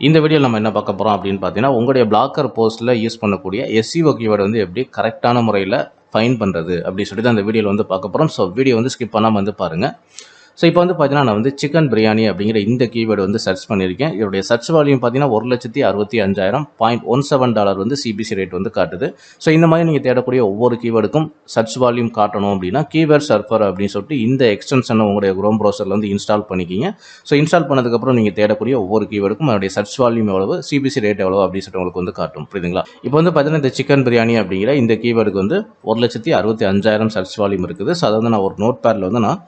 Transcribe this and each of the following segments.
இந்த வீடியோவில் நம்ம என்ன பார்க்க போகிறோம் அப்படின்னு பார்த்தீங்கன்னா, உங்களுடைய பிளாக்கர் போஸ்ட்டில் யூஸ் பண்ணக்கூடிய SEO கீவேர்டு வந்து எப்படி கரெக்டான முறையில் ஃபைண்ட் பண்ணுறது அப்படின்னு சொல்லிட்டு அந்த வீடியோவில் வந்து பார்க்க போகிறோம். ஸோ வீடியோ வந்து ஸ்கிப் பண்ணாமல் வந்து பாருங்கள். ஸோ இப்போ வந்து பார்த்தீங்கன்னா, நான் வந்து சிக்கன் பிரியாணி அப்படிங்கிற இந்த கீவேர்டு வந்து சர்ச் பண்ணியிருக்கேன். இதோடைய சர்ச் வால்யூம் பார்த்தீங்கன்னா $1,65,000 வந்து சிபிசி ரேட் வந்து காட்டுது. ஸோ இந்த மாதிரி நீங்கள் தேடக்கூடிய ஒவ்வொரு கீவேர்டுக்கும் சர்ச் வால்யூம் காட்டணும் அப்படின்னா கீவேர்ட் சர்ஃபர் அப்படின்னு சொல்லிட்டு இந்த எக்ஸ்டென்ஷனை உங்களுடைய குரோம் ப்ரௌசரில் வந்து இன்ஸ்டால் பண்ணிக்கிங்க. ஸோ இன்ஸ்டால் பண்ணதுக்கப்புறம் நீங்கள் தேடக்கூடிய ஒவ்வொரு கீவேர்டுக்கும் அதோடைய சர்ச் வால்யூம் எவ்வளவு, சிபிசி ரேட் எவ்வளோ அப்படின்னு சொல்லிட்டு உங்களுக்கு வந்து காட்டும். புரியுதுங்களா? இப்போ வந்து பார்த்தீங்கன்னா, இந்த சிக்கன் பிரியாணி அப்படிங்கிற இந்த கீவேர்டுக்கு வந்து 1,65,000 சர்ச் வால்யூம் இருக்குது. ஸோ அதை வந்து நான் ஒரு நோட் பேடில் வந்து நான்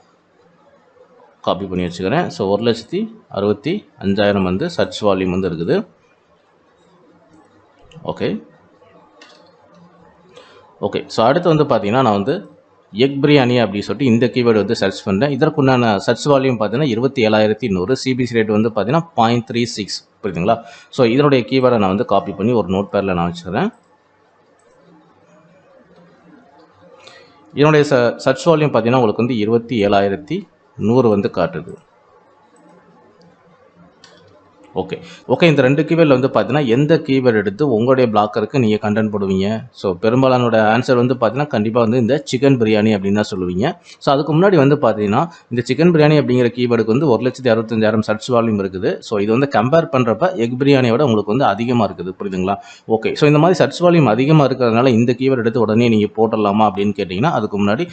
காப்பி பண்ணி வச்சுக்கிறேன். ஸோ 1,65,000 வந்து சர்ச் வால்யூம் வந்து இருக்குது. ஓகே. ஸோ அடுத்து வந்து பார்த்தீங்கன்னா, நான் வந்து எக் பிரியாணி அப்படின்னு சொல்லிட்டு இந்த கீவேர்டு வந்து சர்ச் பண்ணுறேன். இதற்குண்டான சர்ச் வால்யூம் பார்த்தீங்கன்னா 27,100, சிபிசி ரேட் வந்து பார்த்தீங்கன்னா 0.36. புரியுதுங்களா? ஸோ இதனுடைய கீவேர்டை நான் வந்து காப்பி பண்ணி ஒரு நோட் பேடில் நான் வச்சுக்கிறேன். இதனுடைய சர்ச் வால்யூம் பார்த்தீங்கன்னா உங்களுக்கு வந்து 27,100 வந்து காட்டுது. ஓகே. இந்த ரெண்டு கீவேர்டில் வந்து பார்த்தீங்கன்னா, எந்த கீவேர்டு எடுத்து உங்களுடைய பிளாக்கருக்கு நீங்கள் கண்டென்ட் போடுவீங்க? ஸோ பெரும்பாலானோட ஆன்சர் வந்து பார்த்தீங்கன்னா, கண்டிப்பாக வந்து இந்த சிக்கன் பிரியாணி அப்படின்னு தான் சொல்லுவீங்க. ஸோ அதுக்கு முன்னாடி வந்து பார்த்தீங்கன்னா, இந்த சிக்கன் பிரியாணி அப்படிங்கிற கீவேர்டுக்கு வந்து 1,65,000 சர்ச் வால்யூம் இருக்குது. ஸோ இது வந்து கம்பேர் பண்ணுறப்ப எக் பிரியாணியோட உங்களுக்கு வந்து அதிகமாக இருக்குது. புரியுதுங்களா? ஓகே. ஸோ இந்த மாதிரி சர்ச் வால்யூம் அதிகமாக இருக்கிறதுனால இந்த கீவேர்டு எடுத்து உடனே நீங்கள் போட்டுடலாமா அப்படின்னு கேட்டிங்கன்னா, அதுக்கு முன்னாடி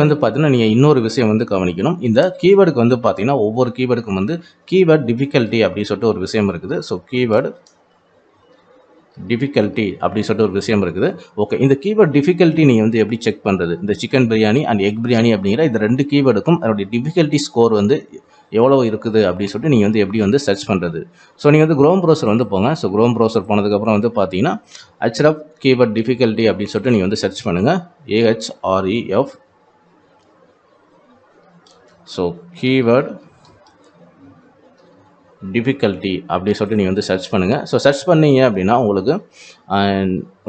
வந்து பார்த்தீங்கன்னா, நீங்கள் இன்னொரு விஷயம் வந்து கவனிக்கணும். இந்த கீவேர்டுக்கு வந்து பார்த்தீங்கன்னா, ஒவ்வொரு கீவேர்டுக்கும் வந்து கீவேர்ட் டிஃபிகல்ட்டி அப்படின்னு சொல்லிட்டு ஒரு விஷயம் இருக்குது. ஸோ கீவேர்ட் டிஃபிகல்ட்டி அப்படின்னு சொல்லிட்டு ஒரு விஷயம் இருக்குது. ஓகே. இந்த கீவேர்ட் டிஃபிகல்ட்டி நீங்கள் வந்து எப்படி செக் பண்ணுறது? இந்த chicken biryani and egg biryani அப்படிங்கிற இந்த ரெண்டு கீவேர்டுக்கும் அதோடைய டிஃபிகல்ட்டி ஸ்கோர் வந்து எவ்வளோ இருக்குது அப்படின்னு சொல்லிட்டு நீங்கள் வந்து எப்படி வந்து சர்ச் பண்ணுறது? ஸோ நீங்கள் வந்து குரோம் ப்ரௌசர் வந்து போங்க. ஸோ குரோம் ப்ரௌசர் போனதுக்கப்புறம் வந்து பார்த்தீங்கன்னா, HREF கீவேர்ட் டிஃபிகல்ட்டி அப்படின்னு சொல்லிட்டு நீங்கள் வந்து சர்ச் பண்ணுங்கள். AHREF. ஸோ கீவேர்ட் டிஃபிகல்ட்டி அப்படி சொல்லிட்டு நீங்கள் வந்து சர்ச் பண்ணுங்கள். ஸோ சர்ச் பண்ணீங்க அப்படின்னா உங்களுக்கு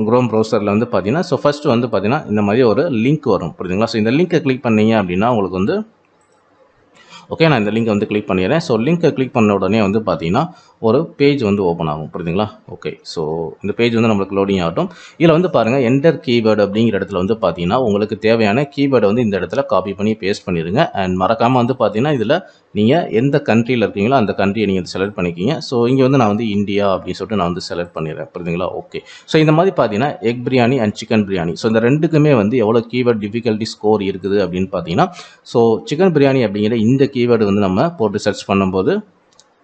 குரோம் ப்ரௌசரில் வந்து பார்த்தீங்கன்னா, ஸோ ஃபஸ்ட்டு வந்து பார்த்தீங்கன்னா இந்த மாதிரி ஒரு லிங்க் வரும். புரியுதுங்களா? ஸோ இந்த லிங்க்கை கிளிக் பண்ணீங்க அப்படின்னா உங்களுக்கு வந்து ஓகே, நான் இந்த லிங்க்கை வந்து கிளிக் பண்ணிடுறேன். ஸோ லிங்க்கை கிளிக் பண்ண உடனே வந்து பார்த்தீங்கன்னா ஒரு பேஜ் வந்து ஓப்பன் ஆகும். புரியுதுங்களா? ஓகே. ஸோ இந்த பேஜ் வந்து நம்மளுக்கு லோடிங் ஆகட்டும். இதில் வந்து பாருங்கள், என்டர் கீவேர்டு அப்படிங்கிற இடத்துல வந்து பார்த்தீங்கன்னா உங்களுக்கு தேவையான கீவேர்டை வந்து இந்த இடத்துல காப்பி பண்ணி பேஸ்ட் பண்ணிடுங்க. அண்ட் மறக்காமல் வந்து பார்த்தீங்கன்னா இதில் நீங்கள் எந்த கண்ட்ரியில் இருக்கீங்களோ அந்த கண்ட்ரியை நீங்கள் செலக்ட் பண்ணிக்கிங்க. ஸோ இங்கே வந்து நான் வந்து இந்தியா அப்படின்னு சொல்லிட்டு நான் வந்து செலக்ட் பண்ணிடுறேன். புரியுதுங்களா? ஓகே. ஸோ இந்த மாதிரி பார்த்தீங்கன்னா egg biryani and chicken biryani, so இந்த ரெண்டுக்குமே வந்து எவ்வளோ கீவேர்ட் டிஃபிகல்ட்டி ஸ்கோர் இருக்குது அப்படின்னு பார்த்தீங்கன்னா, ஸோ சிக்கன் பிரியாணி அப்படிங்கிற இந்த கீவேர்டு வந்து நம்ம போட்டு சர்ச் பண்ணும்போது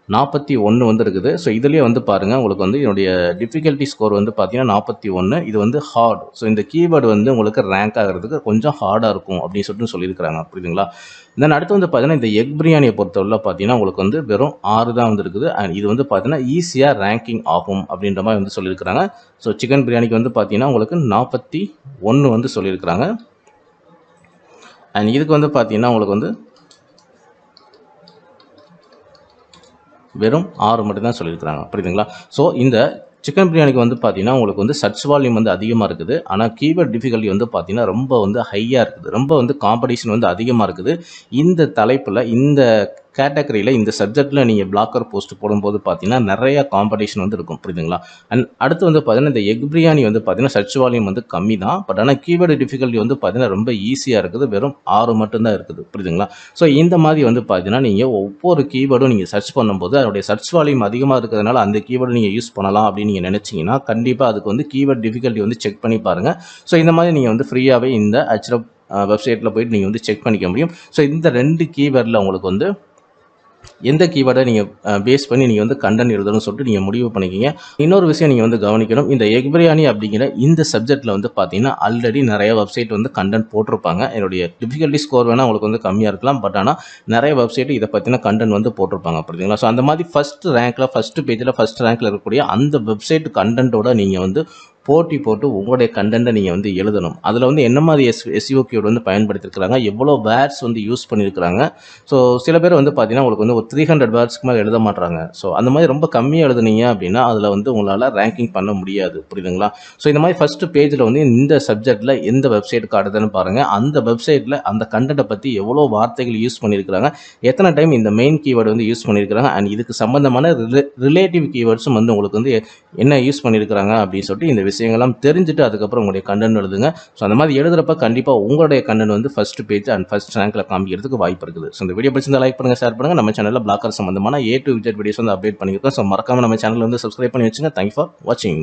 41 வந்து இருக்குது. ஸோ இதுலேயே வந்து பாருங்கள், உங்களுக்கு வந்து என்னுடைய டிஃபிகல்ட்டி ஸ்கோர் வந்து பார்த்தீங்கன்னா 41. இது வந்து ஹார்ட். ஸோ இந்த கீவேர்டு வந்து உங்களுக்கு ரேங்க் ஆகிறதுக்கு கொஞ்சம் ஹார்டாக இருக்கும் அப்படின்னு சொல்லிட்டு சொல்லியிருக்கிறாங்க. புரியுதுங்களா? தென் அடுத்து வந்து பார்த்தீங்கன்னா, இந்த எக் பிரியாணியை பொறுத்தவரை பார்த்தீங்கன்னா உங்களுக்கு வந்து வெறும் 6 தான் வந்து இருக்குது. அண்ட் இது வந்து பார்த்தீங்கன்னா ஈஸியாக ரேங்கிங் ஆகும் அப்படின்ற மாதிரி வந்து சொல்லியிருக்கிறாங்க. ஸோ சிக்கன் பிரியாணிக்கு வந்து பார்த்தீங்கன்னா உங்களுக்கு 41 வந்து சொல்லியிருக்கிறாங்க. அண்ட் இதுக்கு வந்து பார்த்தீங்கன்னா உங்களுக்கு வந்து வெறும் 6 மட்டும் தான் சொல்லியிருக்கிறாங்க. புரியுதுங்களா? ஸோ இந்த சிக்கன் பிரியாணிக்கு வந்து பார்த்தீங்கன்னா உங்களுக்கு வந்து சர்ச் வால்யூம் வந்து அதிகமாக இருக்குது. ஆனால் கீவேர்ட் டிஃபிகல்ட்டி வந்து பார்த்தீங்கன்னா ரொம்ப வந்து ஹையாக இருக்குது. ரொம்ப வந்து காம்படிஷன் வந்து அதிகமாக இருக்குது. இந்த தலைப்பில், இந்த கேட்டகரியில், இந்த சப்ஜெக்டில் நீங்கள் பிளாக்கர் போஸ்ட் போடும்போது பார்த்தீங்கன்னா நிறையா காம்படிஷன் வந்து இருக்கும். புரியுதுங்களா? அண்ட் அடுத்து வந்து பார்த்தீங்கன்னா இந்த எக் பிரியாணி வந்து பார்த்தீங்கன்னா சர்ச் வால்யூம் வந்து கம்மி தான். பட் ஆனால் கீவேர்டு டிஃபிகல்ட்டி வந்து பார்த்தீங்கன்னா ரொம்ப ஈஸியாக இருக்குது. வெறும் 6 மட்டும்தான் இருக்குது. புரியுதுங்களா? ஸோ இந்த மாதிரி வந்து பார்த்தீங்கன்னா நீங்கள் ஒவ்வொரு கீவேர்டும் நீங்கள் சர்ச் பண்ணும்போது அதனுடைய சர்ச் வால்யூம் அதிகமாக இருக்கிறதுனால அந்த கீவேர்டு நீங்கள் யூஸ் பண்ணலாம் அப்படின்னு நீங்கள் நினச்சிங்கன்னா கண்டிப்பாக அதுக்கு வந்து கீவேர்ட் டிஃபிகல்ட்டி வந்து செக் பண்ணி பாருங்கள். ஸோ இந்த மாதிரி நீங்கள் வந்து ஃப்ரீயாகவே இந்த HREF வெப்சைட்டில் போய்ட்டு நீங்கள் வந்து செக் பண்ணிக்க முடியும். ஸோ இந்த ரெண்டு கீவேர்டில் உங்களுக்கு வந்து எந்த கீவேர்டை நீங்கள் பேஸ் பண்ணி நீங்கள் வந்து கண்டென்ட் எழுதணும்னு சொல்லிட்டு நீங்கள் முடிவு பண்ணிக்கிங்க. இன்னொரு விஷயம் நீங்கள் வந்து கவனிக்கணும், இந்த எக் பிரியாணி அப்படிங்கிற இந்த சப்ஜெக்ட்டில் வந்து பார்த்தீங்கன்னா ஆல்ரெடி நிறைய வெப்சைட் வந்து கண்டென்ட் போட்டிருப்பாங்க. என்னுடைய டிஃபிகல்ட்டி ஸ்கோர் வேணால் உங்களுக்கு வந்து கம்மியாக இருக்கலாம். பட் ஆனால் நிறைய வெப்சைட் இதை பற்றின கண்டென்ட் வந்து போட்டிருப்பாங்க. புரியுதுங்களா? ஸோ அந்த மாதிரி ஃபஸ்ட் ரேங்க்கில், ஃபஸ்ட்டு பேஜில், ஃபஸ்ட் ரேங்க்கில் இருக்கக்கூடிய அந்த வெப்சைட் கண்டென்ட்டோட நீங்கள் வந்து போட்டி போட்டு உங்களுடைய கண்டென்ட்டை நீங்கள் வந்து எழுதணும். அதில் வந்து என்ன மாதிரி எஸ்இஓ கீவேர்டு வந்து பயன்படுத்தியிருக்கிறாங்க, எவ்வளோ வேர்ட்ஸ் வந்து யூஸ் பண்ணியிருக்கிறாங்க. ஸோ சில பேர் வந்து பார்த்தீங்கன்னா உங்களுக்கு வந்து ஒரு 300 வேர்ட்ஸ்க்கு மேலே எழுத மாட்றாங்க. ஸோ அந்த மாதிரி ரொம்ப கம்மியாக எழுதுனீங்க அப்படின்னா அதில் வந்து உங்களால் ரேங்கிங் பண்ண முடியாது. புரியுதுங்களா? ஸோ இந்த மாதிரி ஃபஸ்ட்டு பேஜில் வந்து இந்த சப்ஜெக்டில் எந்த வெப்சைட் காட்டுதுன்னு பாருங்கள். அந்த வெப்சைட்டில் அந்த கண்டென்ட்டை பற்றி எவ்வளோ வார்த்தைகள் யூஸ் பண்ணியிருக்கிறாங்க, எத்தனை டைம் இந்த மெயின் கீவேர்டு வந்து யூஸ் பண்ணியிருக்கிறாங்க, அண்ட் இதுக்கு சம்பந்தமான ரிலேட்டிவ் கீவேர்ட்ஸும் வந்து உங்களுக்கு வந்து என்ன யூஸ் பண்ணியிருக்கிறாங்க அப்படின்னு சொல்லிட்டு இந்த விஷயங்கள்லாம் தெரிஞ்சுட்டு அதுக்கப்புறம் உங்களுடைய கண்டென்ட் எழுதுங்க. ஸோ அந்த மாதிரி எழுதுறப்ப கண்டிப்பாக உங்களுடைய கண்டென்ட் வந்து ஃபர்ஸ்ட் பேஜ் அண்ட் ஃபர்ஸ்ட் ரேங்க்ல காமிக்கிறதுக்கு வாய்ப்பு இருக்குது. ஸோ இந்த வீடியோ பிடிச்சிருந்தா லைக் பண்ணுங்க, ஷேர் பண்ணுங்க. நம்ம சேனலில் பிளாக்கர் சம்பந்தமான A to Z வீடியோஸ் வந்து அப்டேட் பண்ணியிருக்கோம். ஸோ மறக்காம நம்ம சேனல் வந்து சப்ஸ்கிரைப் பண்ணி வச்சுங்க. தேங்க்யூ ஃபார் வாட்சிங்.